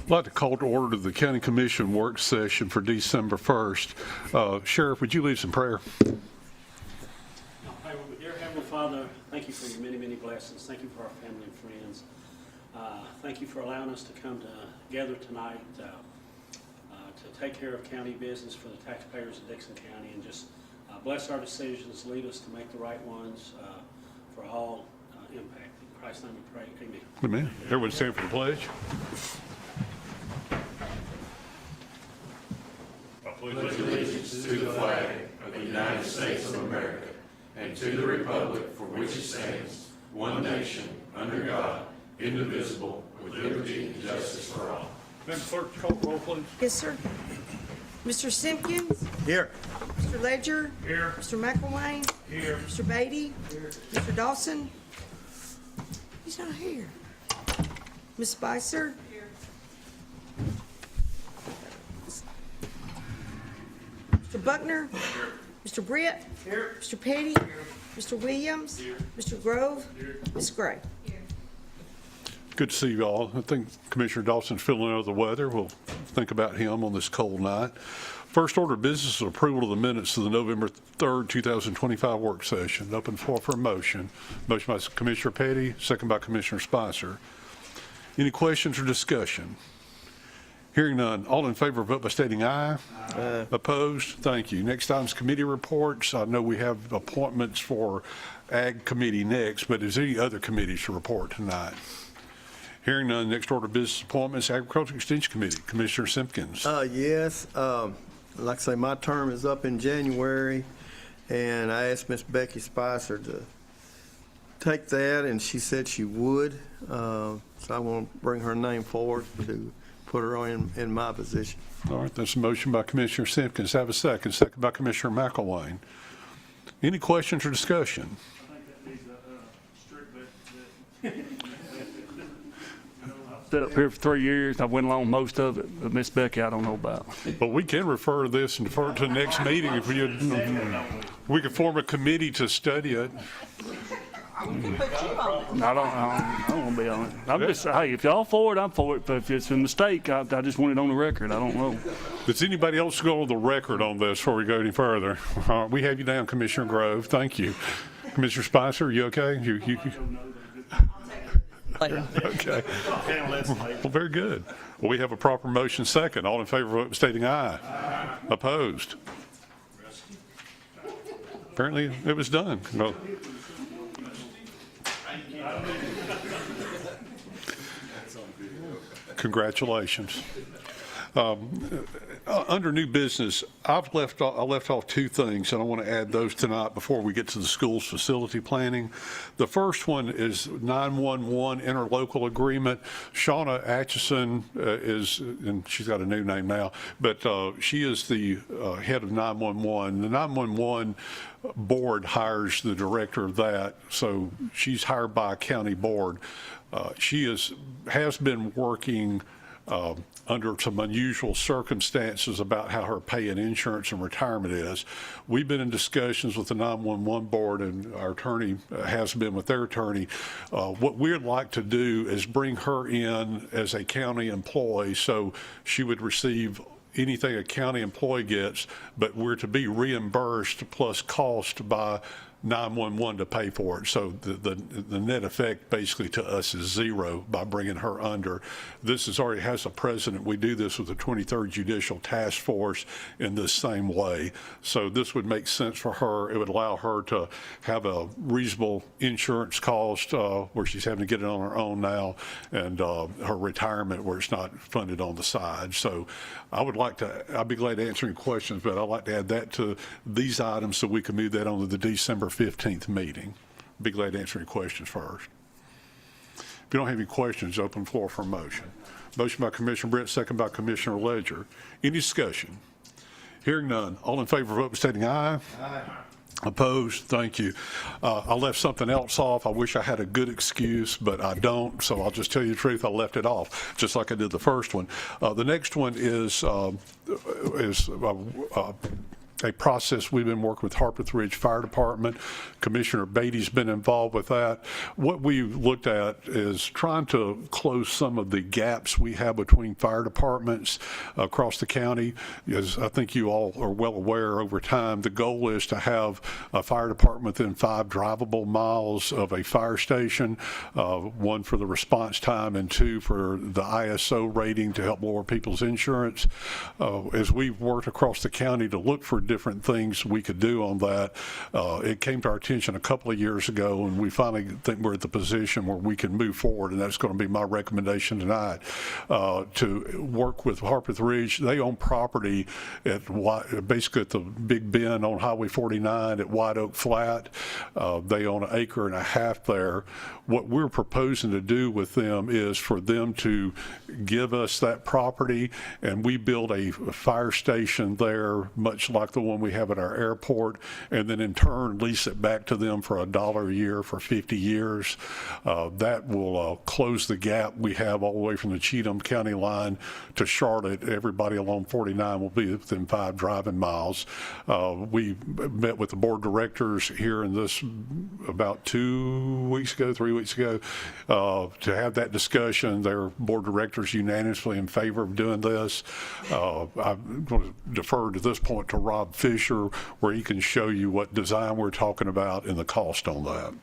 I'd like to call to order the County Commission work session for December 1st. Sheriff, would you lead us in prayer? Dear Heavenly Father, thank you for your many, many blessings. Thank you for our family and friends. Thank you for allowing us to come together tonight to take care of county business for the taxpayers of Dickson County, and just bless our decisions, lead us to make the right ones for all impact. In Christ's name we pray, amen. Amen. Everyone stand for the pledge. I pledge allegiance to the flag of the United States of America and to the republic for which it stands, one nation, under God, indivisible, with liberty and justice for all. Madam Clerk, call the roll, please. Yes, sir. Mr. Simpkins? Here. Mr. Ledger? Here. Mr. McElwain? Here. Mr. Beatty? Here. Mr. Dawson? He's not here. Ms. Spicer? Here. Mr. Buckner? Here. Mr. Britt? Here. Mr. Petty? Here. Mr. Williams? Here. Mr. Grove? Here. Ms. Gray? Here. Good to see you all. I think Commissioner Dawson's feeling under the weather. We'll think about him on this cold night. First order of business is approval of the minutes of the November 3rd, 2025 work session. Open floor for a motion. Motion by Commissioner Petty, second by Commissioner Spicer. Any questions or discussion? Hearing none. All in favor, vote by stating aye. Aye. Opposed? Thank you. Next item is committee reports. I know we have appointments for Ag Committee next, but is there any other committees to report tonight? Hearing none. Next order of business appointments, Agriculture Extension Committee. Commissioner Simpkins. Yes. Like I say, my term is up in January, and I asked Miss Becky Spicer to take that, and she said she would. So I want to bring her name forward to put her on in my position. All right. That's a motion by Commissioner Simpkins. Have a second. Second by Commissioner McElwain. Any questions or discussion? I think that needs a strict I've set up here for 3 years. I went along most of it, but Miss Becky, I don't know about. But we can refer to this and defer it to the next meeting if we could form a committee to study it. I don't want to be on it. I'm just, hey, if y'all for it, I'm for it. But if it's a mistake, I just want it on the record. I don't know. Does anybody else go on the record on this before we go any further? All right, we have you down, Commissioner Grove. Thank you. Commissioner Spicer, are you okay? Okay. Well, very good. Well, we have a proper motion second. All in favor, vote stating aye. Aye. Opposed? Apparently, it was done. No. Congratulations. Under new business, I left off two things, and I want to add those tonight before we get to the school's facility planning. The first one is 911 interlocal agreement. Shauna Atchison is, and she's got a new name now, but she is the head of 911. The 911 board hires the director of that, so she's hired by a county board. She has been working under some unusual circumstances about how her pay and insurance and retirement is. We've been in discussions with the 911 board, and our attorney has been with their attorney. What we'd like to do is bring her in as a county employee, so she would receive anything a county employee gets, but we're to be reimbursed plus cost by 911 to pay for it. So the net effect basically to us is zero by bringing her under. This already has a precedent. We do this with the 23rd Judicial Task Force in this same way. So this would make sense for her. It would allow her to have a reasonable insurance cost where she's having to get it on her own now, and her retirement where it's not funded on the side. So I'd be glad to answer any questions, but I'd like to add that to these items so we can move that on to the December 15th meeting. Be glad to answer any questions first. If you don't have any questions, open floor for a motion. Motion by Commissioner Britt, second by Commissioner Ledger. Any discussion? Hearing none. All in favor, vote by stating aye. Aye. Opposed? Thank you. I left something else off. I wish I had a good excuse, but I don't, so I'll just tell you the truth. I left it off, just like I did the first one. The next one is a process we've been working with Harpeth Ridge Fire Department. Commissioner Beatty's been involved with that. What we looked at is trying to close some of the gaps we have between fire departments across the county. As I think you all are well aware, over time, the goal is to have a fire department within 5 drivable miles of a fire station, one for the response time and 2 for the ISO rating to help lower people's insurance. As we've worked across the county to look for different things we could do on that, it came to our attention a couple of years ago, and we finally think we're at the position where we can move forward, and that's going to be my recommendation tonight, to work with Harpeth Ridge. They own property at basically at the Big Bend on Highway 49 at White Oak Flat. They own 1.5 acres there. What we're proposing to do with them is for them to give us that property, and we build a fire station there, much like the one we have at our airport, and then in turn lease it back to them for $1 a year for 50 years. That will close the gap we have all the way from the Cheatham County line to Charlotte. Everybody along 49 will be within 5 driving miles. We met with the board directors here in this about 3 weeks ago, to have that discussion. Their board directors unanimously in favor of doing this. I'm going to defer to this point to Rob Fisher, where he can show you what design we're talking about and the cost on that.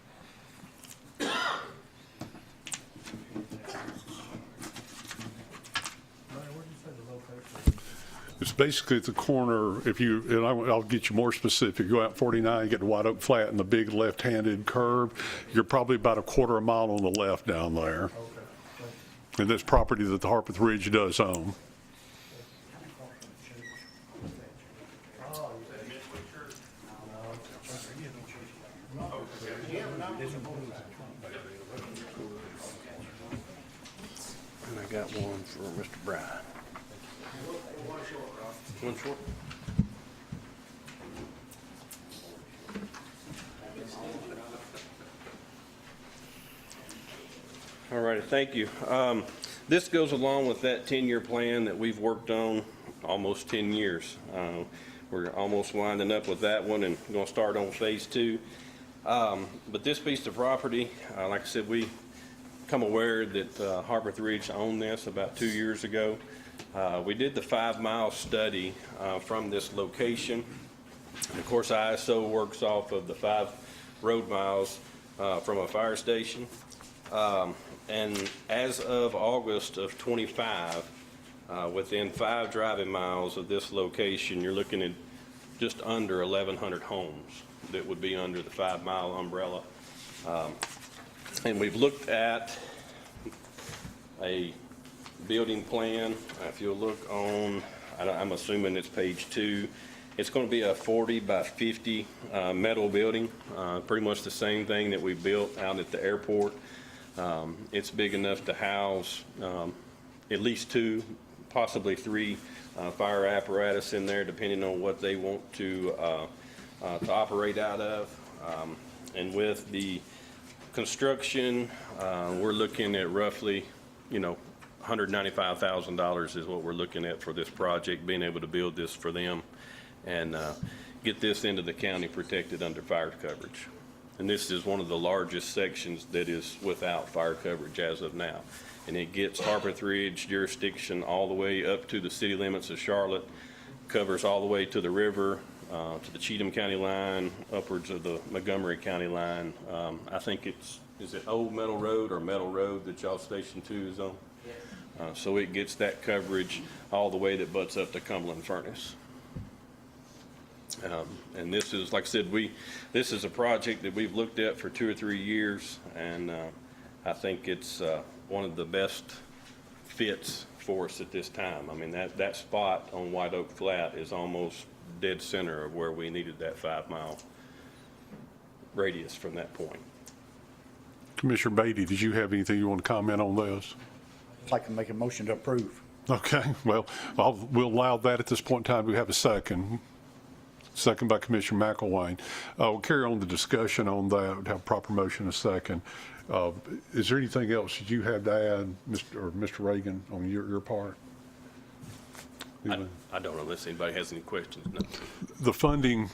It's basically at the corner, and I'll get you more specific. You go out 49, you get to White Oak Flat and the big left-handed curve. You're probably about 1/4 mile on the left down there. And that's property that the Harpeth Ridge does own. And I got one for Mr. Bryan. One short. All right, thank you. This goes along with that 10-year plan that we've worked on almost 10 years. We're almost winding up with that one and going to start on phase 2. But this piece of property, like I said, we become aware that Harpeth Ridge owned this about 2 years ago. We did the 5-mile study from this location. And of course, ISO works off of the 5 road miles from a fire station. And as of August of 25, within 5 driving miles of this location, you're looking at just under 1,100 homes that would be under the 5-mile umbrella. And we've looked at a building plan. If you'll look on, I'm assuming it's page 2, it's going to be a 40 by 50 metal building, pretty much the same thing that we built out at the airport. It's big enough to house at least 2, possibly 3 fire apparatus in there, depending on what they want to operate out of. And with the construction, we're looking at roughly, $195,000 is what we're looking at for this project, being able to build this for them and get this into the county protected under fire coverage. And this is one of the largest sections that is without fire coverage as of now. And it gets Harpeth Ridge jurisdiction all the way up to the city limits of Charlotte, covers all the way to the river, to the Cheatham County line, upwards of the Montgomery County line. I think is it Old Metal Road or Metal Road that y'all Station 2 is on? So it gets that coverage all the way that butts up to Cumberland Furnace. And this is, like I said, this is a project that we've looked at for 2 or 3 years, and I think it's one of the best fits for us at this time. I mean, that spot on White Oak Flat is almost dead center of where we needed that 5-mile radius from that point. Commissioner Beatty, did you have anything you want to comment on this? I'd like to make a motion to approve. Okay, well, we'll allow that at this point in time. We have a second. Second by Commissioner McElwain. We'll carry on the discussion on that. We'll have proper motion in a second. Is there anything else that you have to add, Mr. Reagan, on your part? I don't know unless anybody has any questions. No. The funding,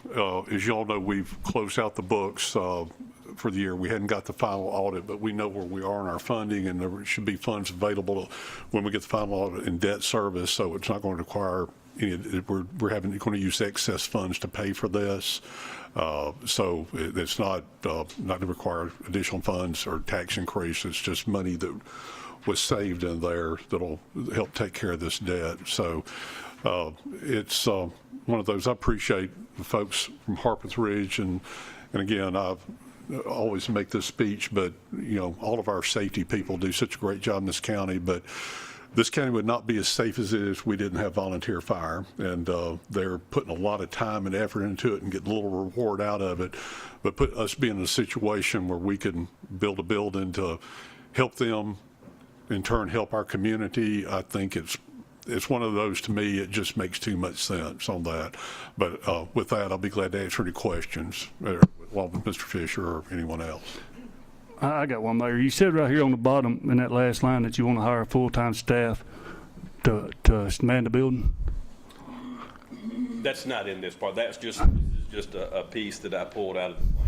as y'all know, we've closed out the books for the year. We hadn't got the final audit, but we know where we are in our funding, and there should be funds available when we get the final audit in debt service, so it's not going to require any, we're going to use excess funds to pay for this. So it's not to require additional funds or tax increase. It's just money that was saved in there that'll help take care of this debt. So it's one of those. I appreciate the folks from Harpeth Ridge, and again, I always make this speech, but you know, all of our safety people do such a great job in this county, but this county would not be as safe as it is if we didn't have volunteer fire, and they're putting a lot of time and effort into it and getting a little reward out of it. But put us being in a situation where we can build a building to help them, in turn help our community, I think it's one of those, to me, it just makes too much sense on that. But with that, I'll be glad to answer any questions, along with Mr. Fisher or anyone else. I got one, Mayor. You said right here on the bottom in that last line that you want to hire full-time staff to man the building. That's not in this part. That's just a piece that I pulled out of the plan.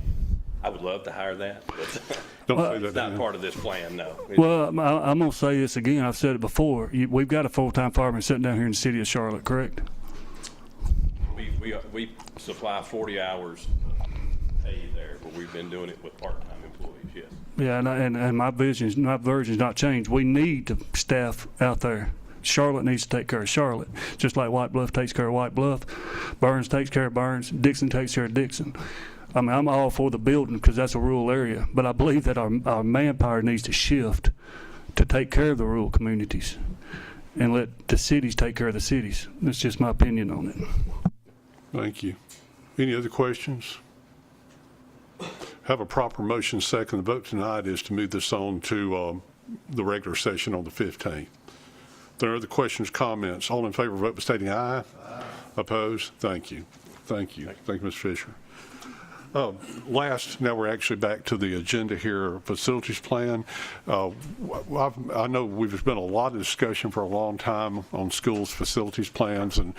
I would love to hire that, but Don't say that. it's not part of this plan, no. Well, I'm going to say this again. I've said it before. We've got a full-time fireman sitting down here in the city of Charlotte, correct? We supply 40 hours pay there, but we've been doing it with part-time employees, yes. Yeah, and my version's not changed. We need the staff out there. Charlotte needs to take care of Charlotte, just like White Bluff takes care of White Bluff. Burns takes care of Burns. Dickson takes care of Dickson. I mean, I'm all for the building because that's a rural area, but I believe that our manpower needs to shift to take care of the rural communities and let the cities take care of the cities. That's just my opinion on it. Thank you. Any other questions? Have a proper motion second. The vote tonight is to move this on to the regular session on the 15th. There are other questions, comments. All in favor, vote by stating aye. Aye. Opposed? Thank you. Thank you. Thank you, Mr. Fisher. Last, now we're actually back to the agenda here, facilities plan. I know there's been a lot of discussion for a long time on schools' facilities plans, and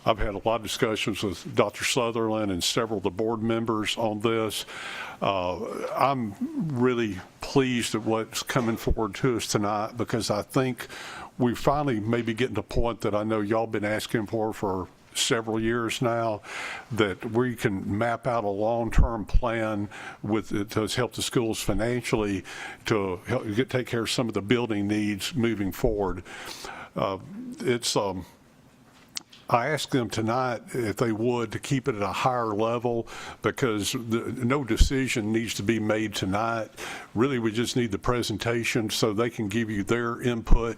I've had a lot of discussions with Dr. Sutherland and several of the board members on this. I'm really pleased at what's coming forward to us tonight, because I think we finally maybe getting to a point that I know y'all been asking for several years now, that we can map out a long-term plan to help the schools financially to take care of some of the building needs moving forward. I asked them tonight if they would to keep it at a higher level, because no decision needs to be made tonight. Really, we just need the presentation so they can give you their input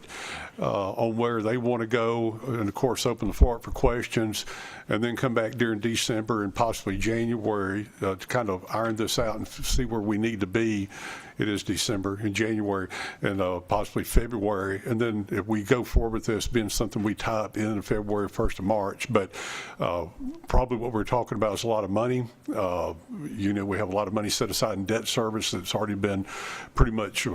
on where they want to go, and of course open the floor up for questions, and then come back during December and possibly January to kind of iron this out and see where we need to be. It is December and January and possibly February. And then if we go forward with this being something we tie up in February, 1st of March, but probably what we're talking about is a lot of money. We have a lot of money set aside in debt service that's already been pretty much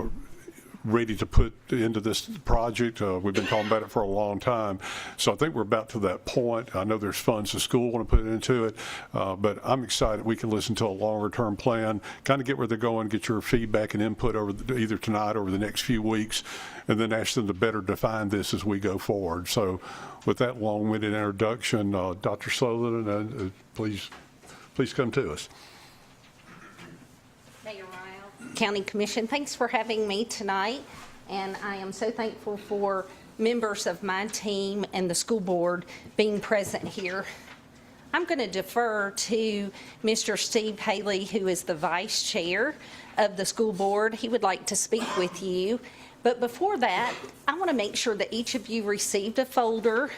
ready to put into this project. We've been talking about it for a long time. So I think we're about to that point. I know there's funds the school want to put into it, but I'm excited we can listen to a longer term plan, kind of get where they're going, get your feedback and input either tonight or over the next few weeks, and then ask them to better define this as we go forward. So with that long-winded introduction, Dr. Sutherland, please come to us. Mayor Ryle, County Commission, thanks for having me tonight, and I am so thankful for members of my team and the school board being present here. I'm going to defer to Mr. Steve Haley, who is the vice chair of the school board. He would like to speak with you, but before that, I want to make sure that each of you received a folder.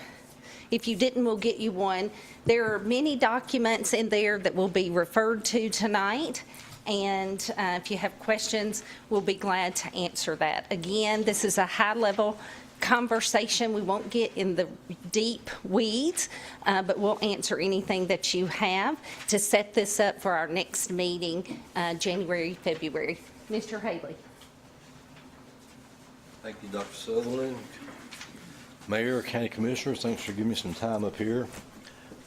If you didn't, we'll get you one. There are many documents in there that will be referred to tonight. And if you have questions, we'll be glad to answer that. Again, this is a high-level conversation. We won't get in the deep weeds, but we'll answer anything that you have to set this up for our next meeting, January, February. Mr. Haley. Thank you, Dr. Sutherland. Mayor, County Commissioners, thanks for giving me some time up here.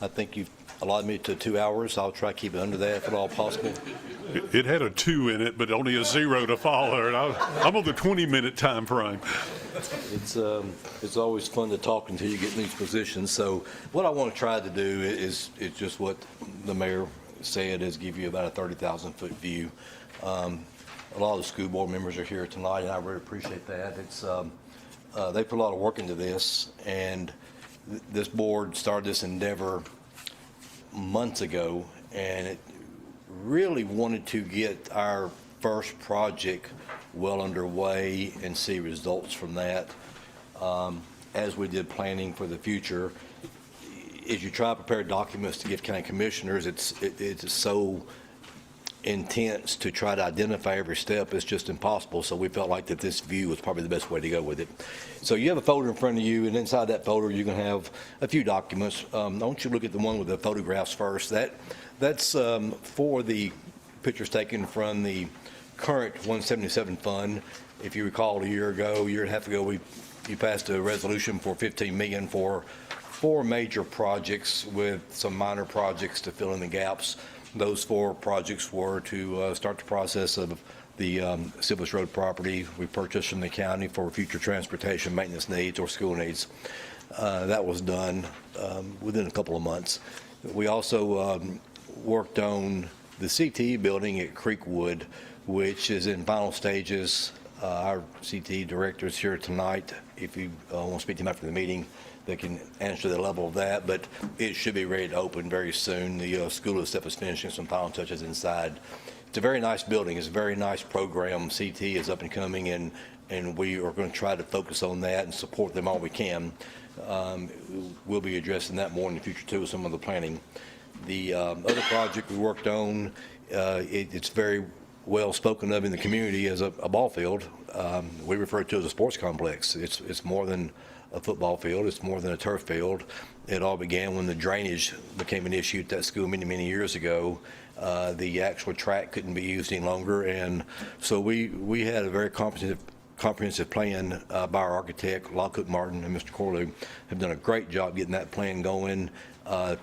I think you've allotted me to 2 hours. I'll try to keep it under that if at all possible. It had a 2 in it, but only a 0 to follow, and I'm on the 20-minute time frame. It's always fun to talk until you get in these positions. So what I want to try to do is just what the mayor said, is give you about a 30,000-foot view. A lot of the school board members are here tonight, and I really appreciate that. They put a lot of work into this, and this board started this endeavor months ago, and it really wanted to get our first project well underway and see results from that. As we did planning for the future, as you try to prepare documents to give county commissioners, it's so intense to try to identify every step. It's just impossible. So we felt like that this view was probably the best way to go with it. So you have a folder in front of you, and inside that folder you're going to have a few documents. I want you to look at the one with the photographs first. That's for the pictures taken from the current 177 fund. If you recall, a year and a half ago, you passed a resolution for $15 million for 4 major projects with some minor projects to fill in the gaps. Those 4 projects were to start the process of the Silvis Road property we purchased from the county for future transportation maintenance needs or school needs. That was done within a couple of months. We also worked on the CTE building at Creekwood, which is in final stages. Our CTE director is here tonight. If you want to speak to him after the meeting, they can answer the level of that, but it should be ready to open very soon. The school itself is finishing some final touches inside. It's a very nice building. It's a very nice program. CT is up and coming, and we are going to try to focus on that and support them all we can. We'll be addressing that more in the future too with some of the planning. The other project we worked on, it's very well spoken of in the community as a ball field. We refer to it as a sports complex. It's more than a football field. It's more than a turf field. It all began when the drainage became an issue at that school many, many years ago. The actual track couldn't be used any longer, and so we had a very comprehensive plan by our architect, Lockhart Martin and Mr. Corlew have done a great job getting that plan going.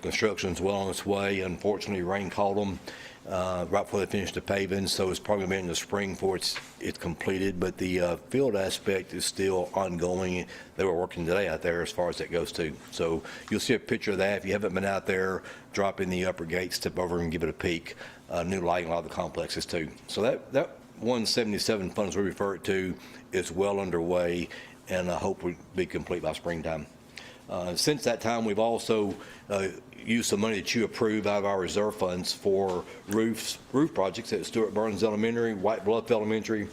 Construction's well on its way. Unfortunately, rain caught them right before they finished the paving, so it's probably been in the spring before it's completed, but the field aspect is still ongoing. They were working today out there as far as that goes too. So you'll see a picture of that. If you haven't been out there, drop in the upper gate, step over and give it a peek. New lighting, a lot of the complexes too. So that 177 funds we refer it to is well underway, and I hope we'll be complete by springtime. Since that time, we've also used some money that you approved out of our reserve funds for roof projects at Stuart Burns Elementary, White Bluff Elementary,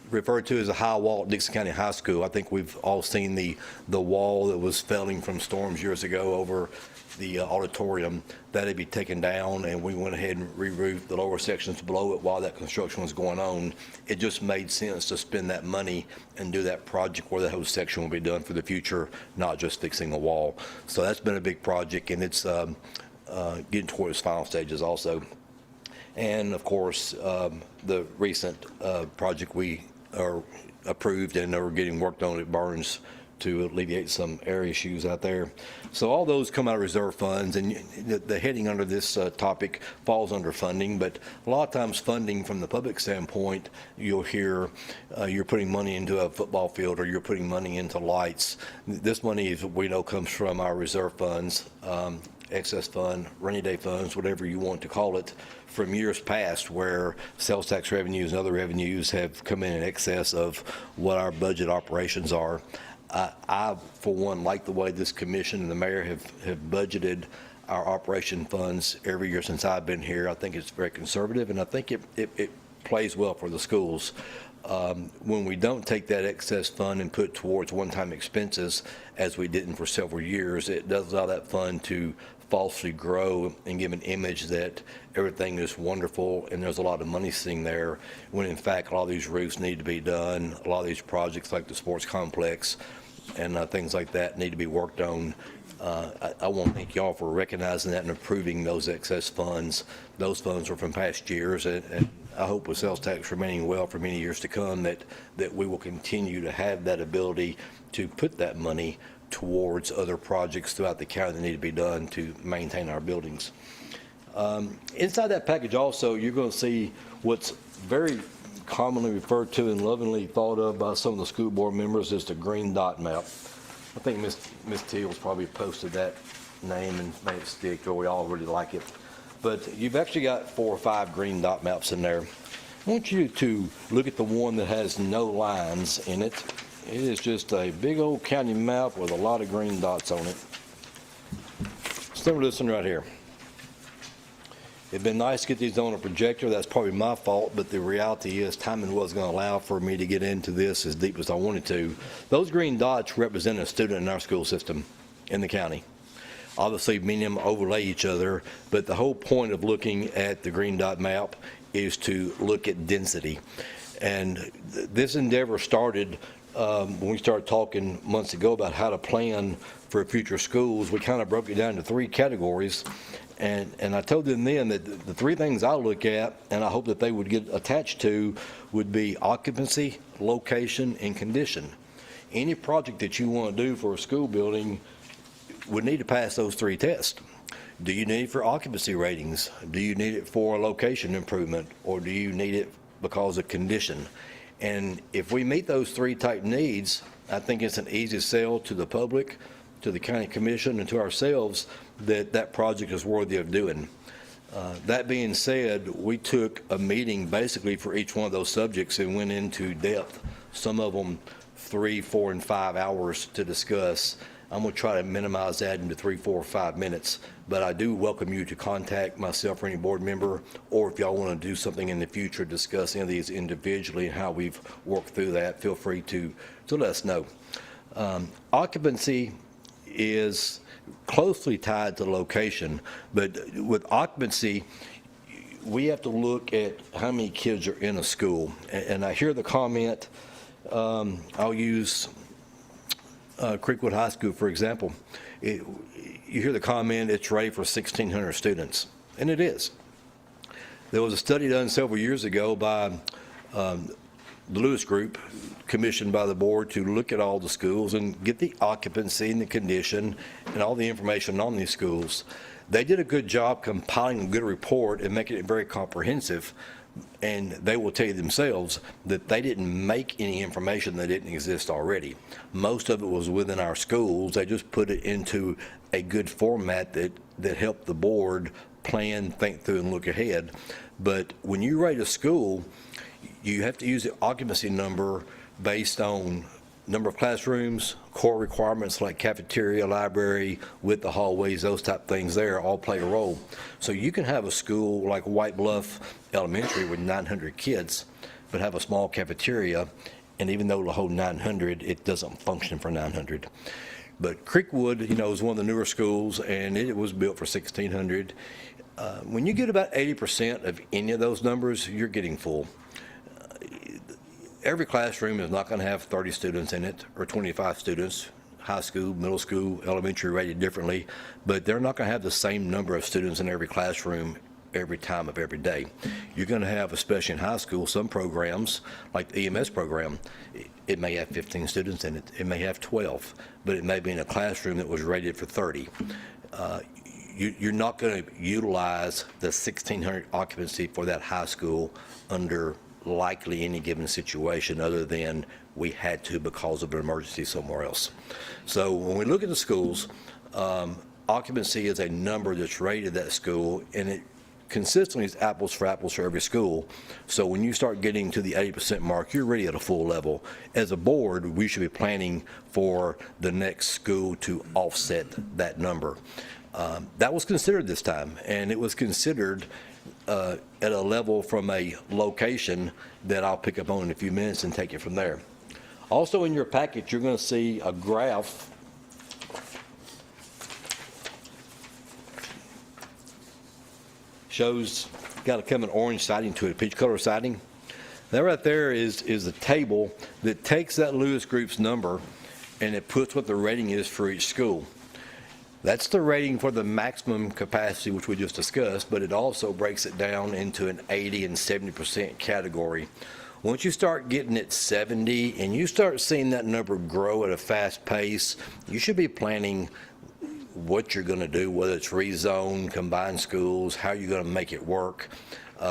referred to as a high wall at Dickson County High School. I think we've all seen the wall that was felling from storms years ago over the auditorium. That had be taken down, and we went ahead and re-roofed the lower sections below it while that construction was going on. It just made sense to spend that money and do that project where the whole section will be done for the future, not just fixing a wall. So that's been a big project, and it's getting toward its final stages also. And of course, the recent project we are approved and are getting worked on at Burns to alleviate some area issues out there. So all those come out of reserve funds, and the heading under this topic falls under funding, but a lot of times funding from the public standpoint, you'll hear you're putting money into a football field or you're putting money into lights. This money, we know, comes from our reserve funds, excess fund, rainy day funds, whatever you want to call it, from years past where sales tax revenues and other revenues have come in excess of what our budget operations are. I, for one, like the way this commission and the mayor have budgeted our operation funds every year since I've been here. I think it's very conservative, and I think it plays well for the schools. When we don't take that excess fund and put towards one-time expenses, as we didn't for several years, it does allow that fund to falsely grow and give an image that everything is wonderful and there's a lot of money sitting there, when in fact a lot of these roofs need to be done. A lot of these projects like the sports complex and things like that need to be worked on. I want to thank y'all for recognizing that and approving those excess funds. Those funds were from past years, and I hope with sales tax remaining well for many years to come, that we will continue to have that ability to put that money towards other projects throughout the county that need to be done to maintain our buildings. Inside that package also, you're going to see what's very commonly referred to and lovingly thought of by some of the school board members as the green dot map. I think Ms. Teal's probably posted that name and made it stick, or we all really like it. But you've actually got 4 or 5 green dot maps in there. I want you to look at the one that has no lines in it. It is just a big old county map with a lot of green dots on it. Start with this one right here. It'd been nice to get these on a projector. That's probably my fault, but the reality is timing wasn't going to allow for me to get into this as deep as I wanted to. Those green dots represent a student in our school system in the county. Obviously, many of them overlay each other, but the whole point of looking at the green dot map is to look at density. And this endeavor started when we started talking months ago about how to plan for future schools. We kind of broke it down into 3 categories. And I told them then that the 3 things I look at, and I hope that they would get attached to, would be occupancy, location, and condition. Any project that you want to do for a school building would need to pass those 3 tests. Do you need it for occupancy ratings? Do you need it for a location improvement? Or do you need it because of condition? And if we meet those 3 type needs, I think it's an easy sell to the public, to the county commission, and to ourselves that that project is worthy of doing. That being said, we took a meeting basically for each one of those subjects and went into depth, some of them 3, 4, and 5 hours to discuss. I'm going to try to minimize that into 3, 4, or 5 minutes, but I do welcome you to contact myself or any board member, or if y'all want to do something in the future, discuss any of these individually and how we've worked through that, feel free to let us know. Occupancy is closely tied to location, but with occupancy, we have to look at how many kids are in a school. And I hear the comment, I'll use Creekwood High School, for example. You hear the comment, it's ready for 1,600 students, and it is. There was a study done several years ago by the Lewis Group, commissioned by the board to look at all the schools and get the occupancy and the condition and all the information on these schools. They did a good job compiling a good report and making it very comprehensive, and they will tell you themselves that they didn't make any information that didn't exist already. Most of it was within our schools. They just put it into a good format that helped the board plan, think through, and look ahead. But when you rate a school, you have to use the occupancy number based on number of classrooms, core requirements like cafeteria, library, width of hallways, those type of things there all play a role. So you can have a school like White Bluff Elementary with 900 kids, but have a small cafeteria, and even though it'll hold 900, it doesn't function for 900. But Creekwood, is one of the newer schools, and it was built for 1,600. When you get about 80% of any of those numbers, you're getting full. Every classroom is not going to have 30 students in it or 25 students. High school, middle school, elementary rated differently, but they're not going to have the same number of students in every classroom every time of every day. You're going to have, especially in high school, some programs like the EMS program, it may have 15 students in it. It may have 12, but it may be in a classroom that was rated for 30. You're not going to utilize the 1,600 occupancy for that high school under likely any given situation other than we had to because of an emergency somewhere else. So when we look at the schools, occupancy is a number that's rated that school, and it consistently is apples for every school. So when you start getting to the 80% mark, you're really at a full level. As a board, we should be planning for the next school to offset that number. That was considered this time, and it was considered at a level from a location that I'll pick up on in a few minutes and take it from there. Also in your packet, you're going to see a graph shows, got a kind of an orange siding to it, peach color siding. That right there is a table that takes that Lewis Group's number and it puts what the rating is for each school. That's the rating for the maximum capacity, which we just discussed, but it also breaks it down into an 80 and 70% category. Once you start getting at 70 and you start seeing that number grow at a fast pace, you should be planning what you're going to do, whether it's rezone, combine schools, how you're going to make it work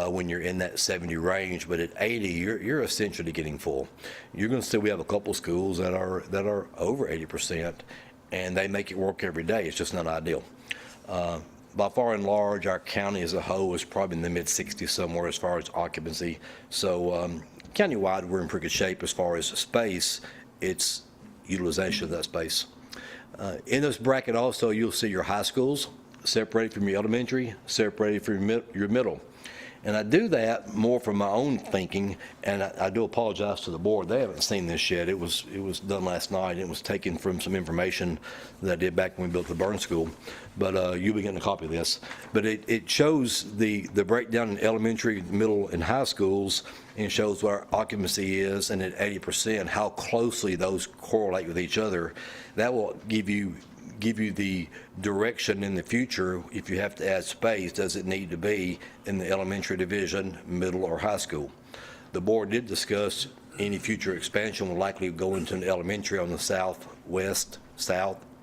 when you're in that 70 range. But at 80, you're essentially getting full. You're going to see we have a couple schools that are over 80%, and they make it work every day. It's just not ideal. By far and large, our county as a whole is probably in the mid-60s somewhere as far as occupancy. So countywide, we're in pretty good shape as far as space. It's utilization of that space. In this bracket also, you'll see your high schools separated from your elementary, separated from your middle. And I do that more from my own thinking, and I do apologize to the board. They haven't seen this yet. It was done last night. It was taken from some information that I did back when we built the Burns School. But you'll be getting a copy of this. But it shows the breakdown in elementary, middle, and high schools, and shows what our occupancy is, and at 80%, how closely those correlate with each other. That will give you the direction in the future. If you have to add space, does it need to be in the elementary division, middle, or high school? The board did discuss any future expansion will likely go into an elementary on the south,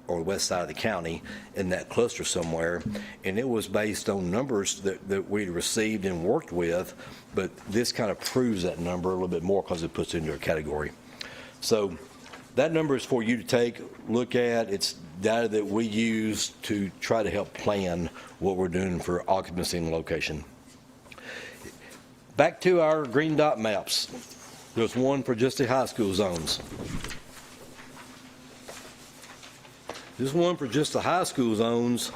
or west side of the county in that cluster somewhere. And it was based on numbers that we received and worked with, but this kind of proves that number a little bit more because it puts it into a category. So that number is for you to take, look at. It's data that we use to try to help plan what we're doing for occupancy and location. Back to our green dot maps. There's one for just the high school zones. This one for just the high school zones.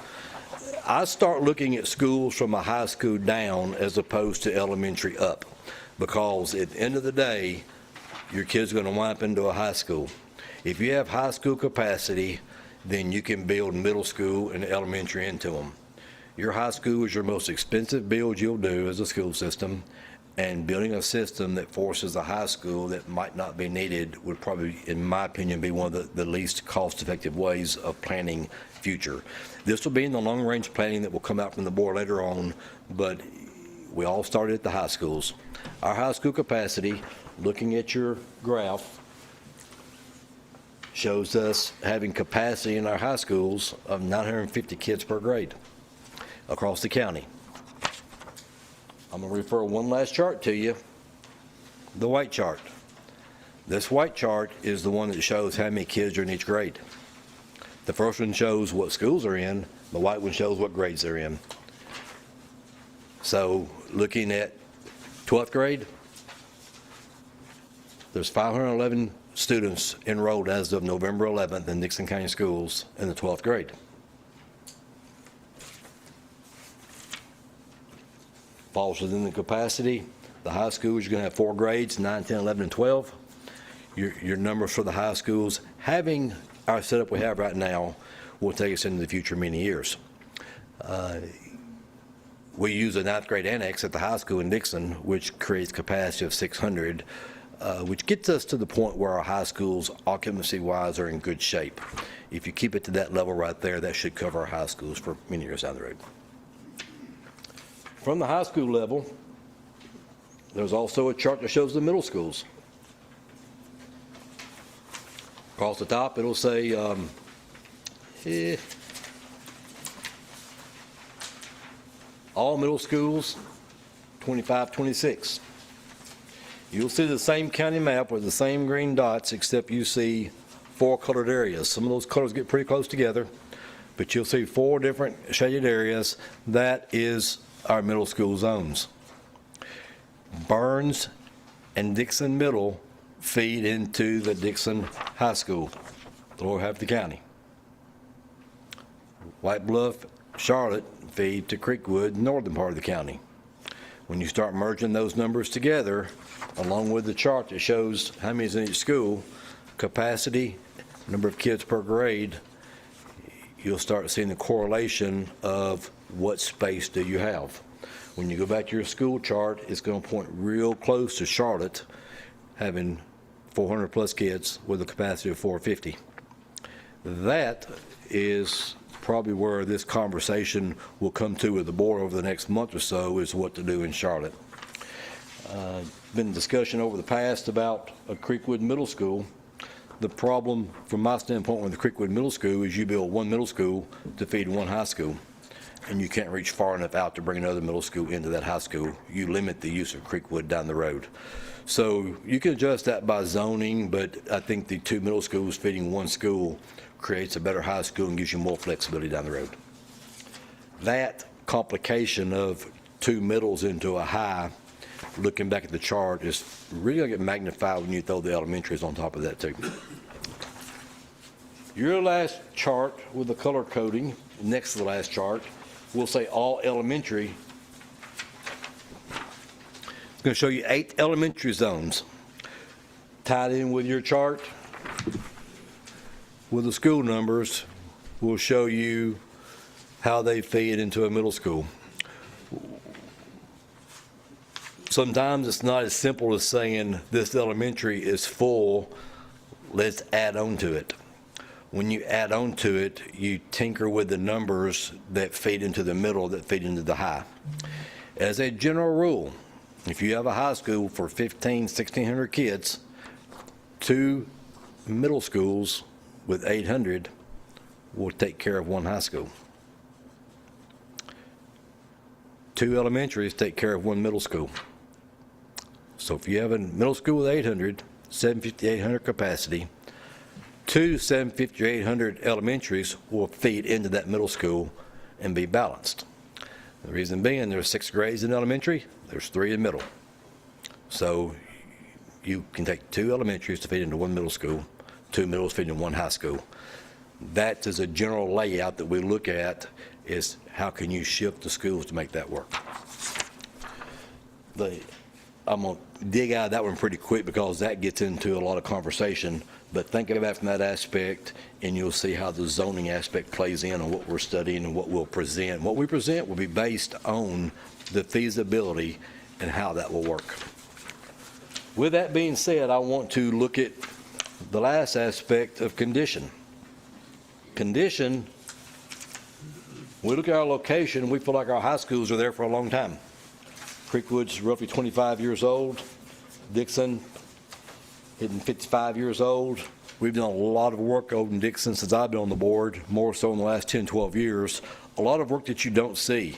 I start looking at schools from a high school down as opposed to elementary up, because at the end of the day, your kid's going to wind up into a high school. If you have high school capacity, then you can build middle school and elementary into them. Your high school is your most expensive build you'll do as a school system, and building a system that forces a high school that might not be needed would probably, in my opinion, be one of the least cost-effective ways of planning future. This will be in the long-range planning that will come out from the board later on, but we all started at the high schools. Our high school capacity, looking at your graph, shows us having capacity in our high schools of 950 kids per grade across the county. I'm going to refer one last chart to you, the white chart. This white chart is the one that shows how many kids are in each grade. The first one shows what schools are in, the white one shows what grades they're in. So looking at 12th grade, there's 511 students enrolled as of November 11th in Dickson County Schools in the 12th grade. Falls within the capacity. The high schools, you're going to have 4 grades, 9, 10, 11, and 12. Your numbers for the high schools, having our setup we have right now, will take us into the future many years. We use a 9th grade annex at the high school in Dickson, which creates capacity of 600, which gets us to the point where our high schools, occupancy-wise, are in good shape. If you keep it to that level right there, that should cover our high schools for many years down the road. From the high school level, there's also a chart that shows the middle schools. Across the top, it'll say all middle schools, 25, 26. You'll see the same county map with the same green dots, except you see 4 colored areas. Some of those colors get pretty close together, but you'll see 4 different shaded areas. That is our middle school zones. Burns and Dickson Middle feed into the Dickson High School, the lower half of the county. White Bluff, Charlotte feed to Creekwood, northern part of the county. When you start merging those numbers together, along with the chart that shows how many is in each school, capacity, number of kids per grade, you'll start seeing the correlation of what space do you have. When you go back to your school chart, it's going to point real close to Charlotte, having 400 plus kids with a capacity of 450. That is probably where this conversation will come to with the board over the next month or so, is what to do in Charlotte. Been discussion over the past about a Creekwood Middle School. The problem, from my standpoint, with the Creekwood Middle School is you build one middle school to feed one high school, and you can't reach far enough out to bring another middle school into that high school. You limit the use of Creekwood down the road. So you can adjust that by zoning, but I think the two middle schools feeding one school creates a better high school and gives you more flexibility down the road. That complication of two middles into a high, looking back at the chart, is really going to get magnified when you throw the elementaries on top of that too. Your last chart with the color coding, next to the last chart, will say all elementary. It's going to show you 8 elementary zones. Tied in with your chart with the school numbers will show you how they feed into a middle school. Sometimes it's not as simple as saying this elementary is full, let's add on to it. When you add on to it, you tinker with the numbers that feed into the middle, that feed into the high. As a general rule, if you have a high school for 1,600 kids, 2 middle schools with 800 will take care of one high school. 2 elementaries take care of one middle school. So if you have a middle school with 800, 750, 800 capacity, 2 750 or 800 elementaries will feed into that middle school and be balanced. The reason being, there's 6 grades in elementary, there's 3 in middle. So you can take 2 elementaries to feed into one middle school, 2 middles feed into one high school. That is a general layout that we look at, is how can you shift the schools to make that work. I'm going to dig out of that one pretty quick because that gets into a lot of conversation, but think about it from that aspect and you'll see how the zoning aspect plays in on what we're studying and what we'll present. What we present will be based on the feasibility and how that will work. With that being said, I want to look at the last aspect of condition. Condition, we look at our location, we feel like our high schools are there for a long time. Creekwood's roughly 25 years old. Dickson, hitting 55 years old. We've done a lot of work over in Dickson since I've been on the board, more so in the last 10, 12 years. A lot of work that you don't see.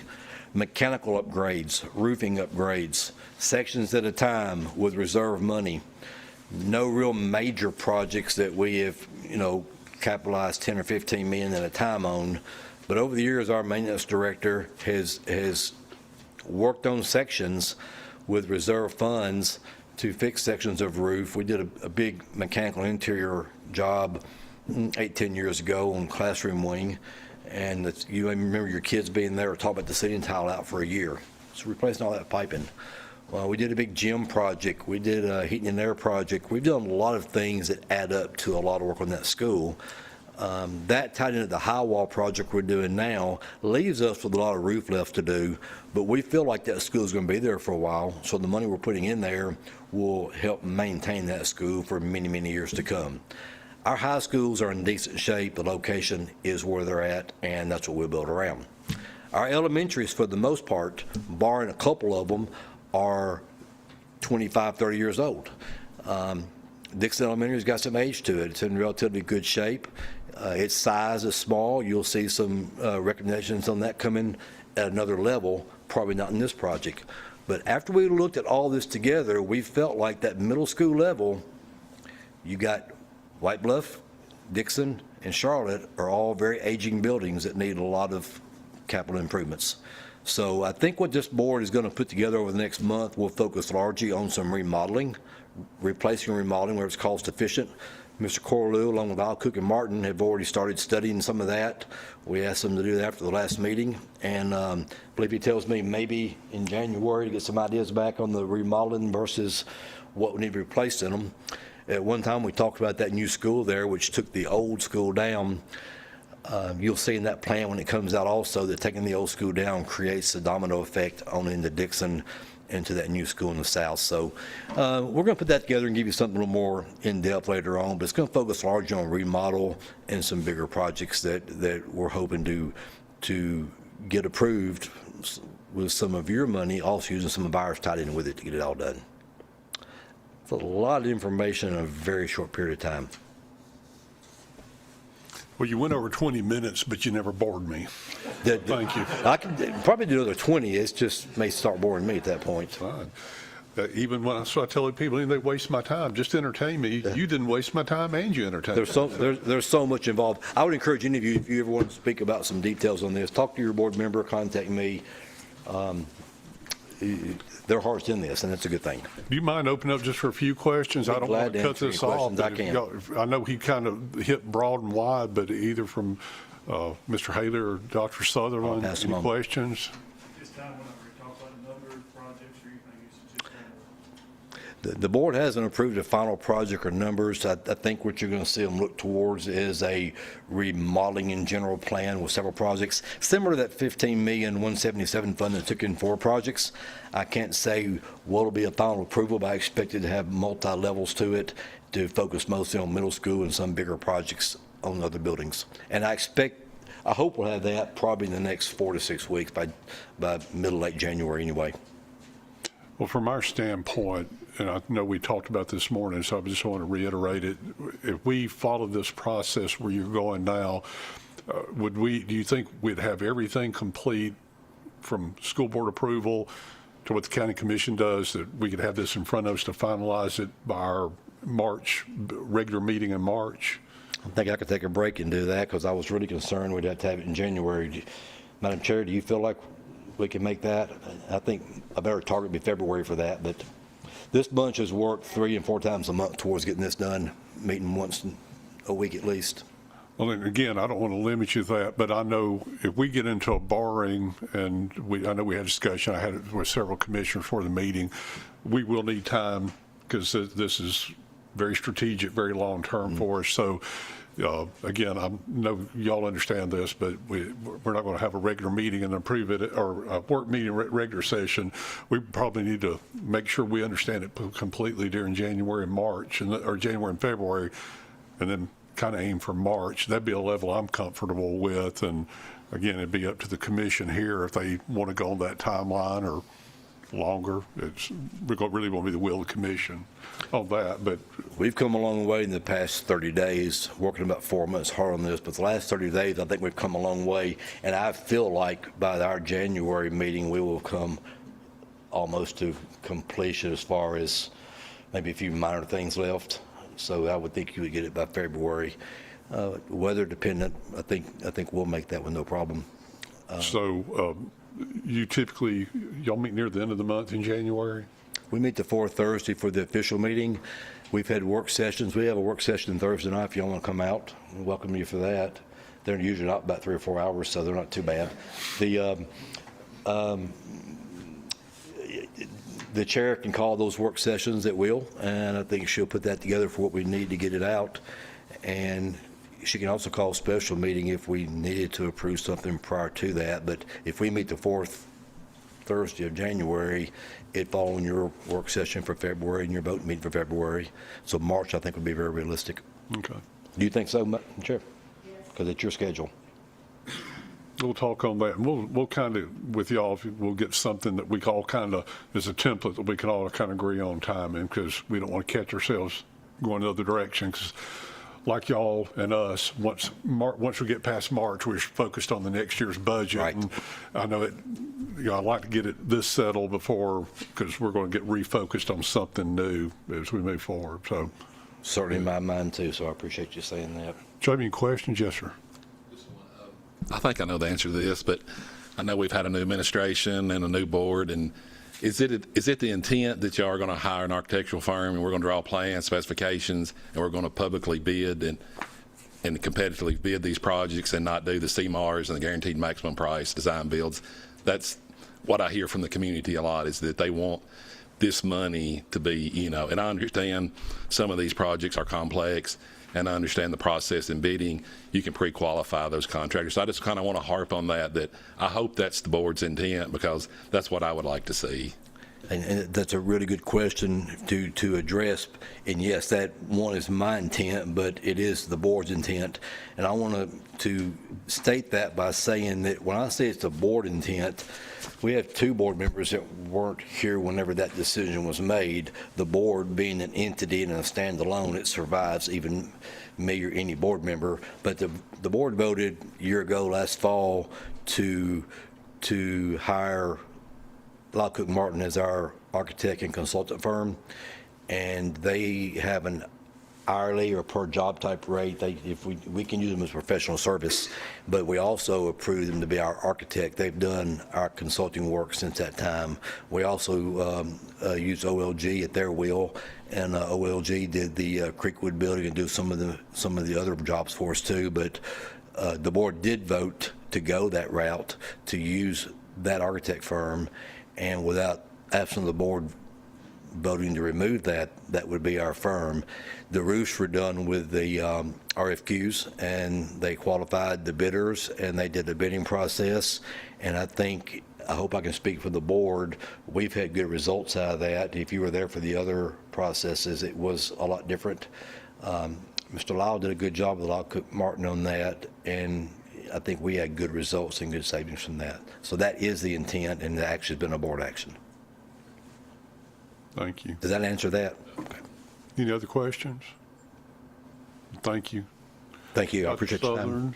Mechanical upgrades, roofing upgrades, sections at a time with reserve money. No real major projects that we have, capitalized 10 or 15 million at a time on. But over the years, our maintenance director has worked on sections with reserve funds to fix sections of roof. We did a big mechanical interior job 8, 10 years ago on classroom wing, and you remember your kids being there talking about the ceiling tile out for a year. So replacing all that piping. Well, we did a big gym project. We did a heating and air project. We've done a lot of things that add up to a lot of work on that school. That tied into the high wall project we're doing now leaves us with a lot of roof left to do, but we feel like that school is going to be there for a while, so the money we're putting in there will help maintain that school for many, many years to come. Our high schools are in decent shape. The location is where they're at, and that's what we'll build around. Our elementaries, for the most part, barring a couple of them, are 25, 30 years old. Dickson Elementary's got some age to it. It's in relatively good shape. Its size is small. You'll see some recommendations on that coming at another level, probably not in this project. But after we looked at all this together, we felt like that middle school level, you got White Bluff, Dickson, and Charlotte are all very aging buildings that need a lot of capital improvements. So I think what this board is going to put together over the next month will focus largely on some remodeling, replacing and remodeling where it's cost efficient. Mr. Corlew, along with Al Cook and Martin, have already started studying some of that. We asked them to do that after the last meeting, and I believe he tells me maybe in January to get some ideas back on the remodeling versus what would need to be replaced in them. At one time, we talked about that new school there, which took the old school down. You'll see in that plan when it comes out also that taking the old school down creates a domino effect on into Dickson into that new school in the south. So we're going to put that together and give you something a little more in-depth later on, but it's going to focus largely on remodel and some bigger projects that we're hoping to get approved with some of your money, also using some of ours tied in with it to get it all done. It's a lot of information in a very short period of time. Well, you went over 20 minutes, but you never bored me. Thank you. I could probably do another 20. It just may start boring me at that point. Fine. Even when I tell people they waste my time, just entertain me. You didn't waste my time, and you entertained me. There's so much involved. I would encourage any of you, if you ever want to speak about some details on this, talk to your board member, contact me. Their heart's in this, and that's a good thing. Do you mind opening up just for a few questions? I don't want to cut this off. I can. I know he kind of hit broad and wide, but either from Mr. Haley or Dr. Sutherland, pass them any on. questions? This time, when we talk about number of projects or anything, it's just The board hasn't approved a final project or numbers. I think what you're going to see them look towards is a remodeling in general plan with several projects, similar to that $15,177 fund that took in 4 projects. I can't say what will be a final approval, but I expect it to have multi-levels to it to focus mostly on middle school and some bigger projects on other buildings. And I hope we'll have that probably in the next 4 to 6 weeks by middle, late January anyway. Well, from our standpoint, and I know we talked about this morning, so I just want to reiterate it. If we follow this process where you're going now, do you think we'd have everything complete from school board approval to what the county commission does, that we could have this in front of us to finalize it by our regular meeting in March? I think I could take a break and do that because I was really concerned we'd have to have it in January. Madam Chair, do you feel like we can make that? I think a better target would be February for that, but this bunch has worked 3 and 4 times a month towards getting this done, meeting once a week at least. Well, and again, I don't want to limit you to that, but I know if we get into a borrowing, and I know we had a discussion, I had it with several commissioners for the meeting, we will need time because this is very strategic, very long-term for us. So again, I know y'all understand this, but we're not going to have a regular meeting and approve it, or a work meeting, regular session. We probably need to make sure we understand it completely during January and March, or January and February, and then kind of aim for March. That'd be a level I'm comfortable with. And again, it'd be up to the commission here if they want to go on that timeline or longer. It's really going to be the will of the commission on that. But we've come a long way in the past 30 days, working about 4 months hard on this. But the last 30 days, I think we've come a long way. And I feel like by our January meeting, we will come almost to completion as far as maybe a few minor things left. So I would think you would get it by February. Weather dependent, I think we'll make that one no problem. Y'all meet near the end of the month in January? We meet the 4th Thursday for the official meeting. We've had work sessions. We have a work session Thursday night if you want to come out. We welcome you for that. They're usually not about 3 or 4 hours, so they're not too bad. The chair can call those work sessions at will, and I think she'll put that together for what we need to get it out. And she can also call a special meeting if we needed to approve something prior to that. But if we meet the 4th Thursday of January, it falls on your work session for February and your vote meeting for February. So March, I think, would be very realistic. Okay. Do you think so, Madam Chair? Yes. Because it's your schedule. We'll talk on that. And we'll kind of, with y'all, we'll get something that we can all kind of, as a template that we can all kind of agree on timing, because we don't want to catch ourselves going the other direction. Because like y'all and us, once we get past March, we're focused on the next year's budget. Right. And I know I'd like to get this settled before, because we're going to get refocused on something new as we move forward. So certainly in my mind too. So I appreciate you saying that. Do you have any questions? Yes, sir. I think I know the answer to this, but I know we've had a new administration and a new board. And is it the intent that y'all are going to hire an architectural firm and we're going to draw plans, specifications, and we're going to publicly bid and competitively bid these projects and not do the CMARs and the guaranteed maximum price design builds? That's what I hear from the community a lot, is that they want this money to be, and I understand some of these projects are complex, and I understand the process in bidding. You can pre-qualify those contractors. So I just kind of want to harp on that I hope that's the board's intent, because that's what I would like to see. And that's a really good question to address. And yes, that one is my intent, but it is the board's intent. And I want to state that by saying that when I say it's the board intent, we have 2 board members that weren't here whenever that decision was made. The board being an entity and a standalone, it survives even me or any board member. But the board voted a year ago last fall to hire Lyle Cook Martin as our architect and consultant firm, and they have an hourly or per job type rate. If we can use them as professional service, but we also approve them to be our architect. They've done our consulting work since that time. We also use OLG at their will, and OLG did the Creekwood building and do some of the other jobs for us too. But the board did vote to go that route, to use that architect firm, and without absent the board voting to remove that would be our firm. The roofs were done with the RFQs, and they qualified the bidders, and they did the bidding process. And I hope I can speak for the board. We've had good results out of that. If you were there for the other processes, it was a lot different. Mr. Lyle did a good job with Lyle Cook Martin on that, and I think we had good results and good savings from that. So that is the intent, and the action has been a board action. Thank you. Does that answer that? Okay. Any other questions? Thank you. Thank you. I Dr. appreciate your time.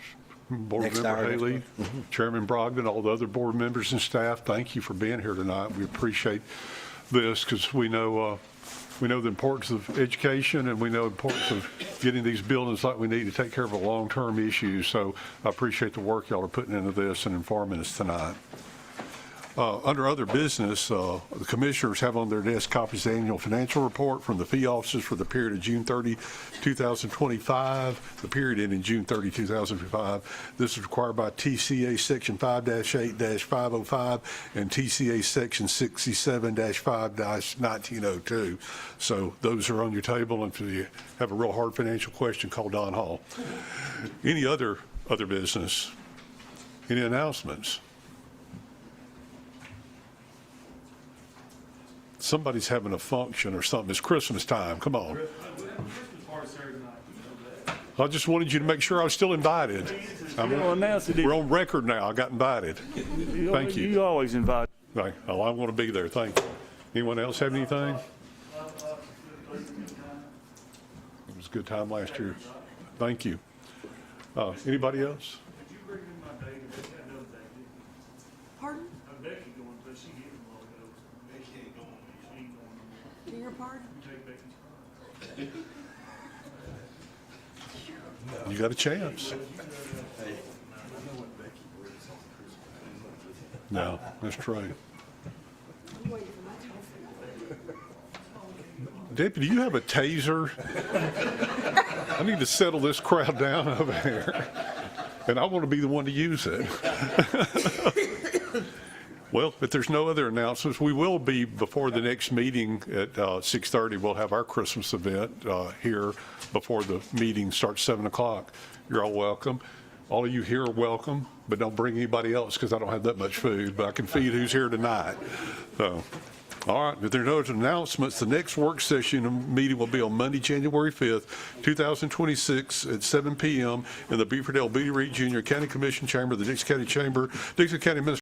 Southern, Board Next Member hour, next Haley, Chairman Brogdon, all the other board members and staff, thank you for being here tonight. We appreciate this because we know the importance of education, and we know the importance of getting these buildings like we need to take care of a long-term issue. So I appreciate the work y'all are putting into this and informing us tonight. Under other business, the commissioners have on their desk copies of the annual financial report from the fee officers for the period of June 30, 2025, the period ending June 30, 2005. This is required by TCA Section 5-8-505 and TCA Section 67-5-1902. So those are on your table, and if you have a real hard financial question, call Don Hall. Any other business? Any announcements? Somebody's having a function or something. It's Christmas time. Come on. I just wanted you to make sure I was still invited. We're on record now. I got invited. Thank you. You always invite. Right. Well, I want to be there. Thank you. Anyone else have anything? It was a good time last year. Thank you. Anybody else? Pardon? To your party? You got a chance. No, that's true. Deputy, you have a taser? I need to settle this crowd down over here, and I want to be the one to use it. Well, if there's no other announcements, we will be, before the next meeting at 6:30, we'll have our Christmas event here before the meeting starts 7 o'clock. You're all welcome. All of you here are welcome, but don't bring anybody else because I don't have that much food, but I can feed who's here tonight. So, all right, if there are no other announcements, the next work session and meeting will be on Monday, January 5th, 2026 at 7 p.m. in the Beaverdale B. Reed Jr. County Commission Chamber, the Dickson County Chamber, Dickson County Administration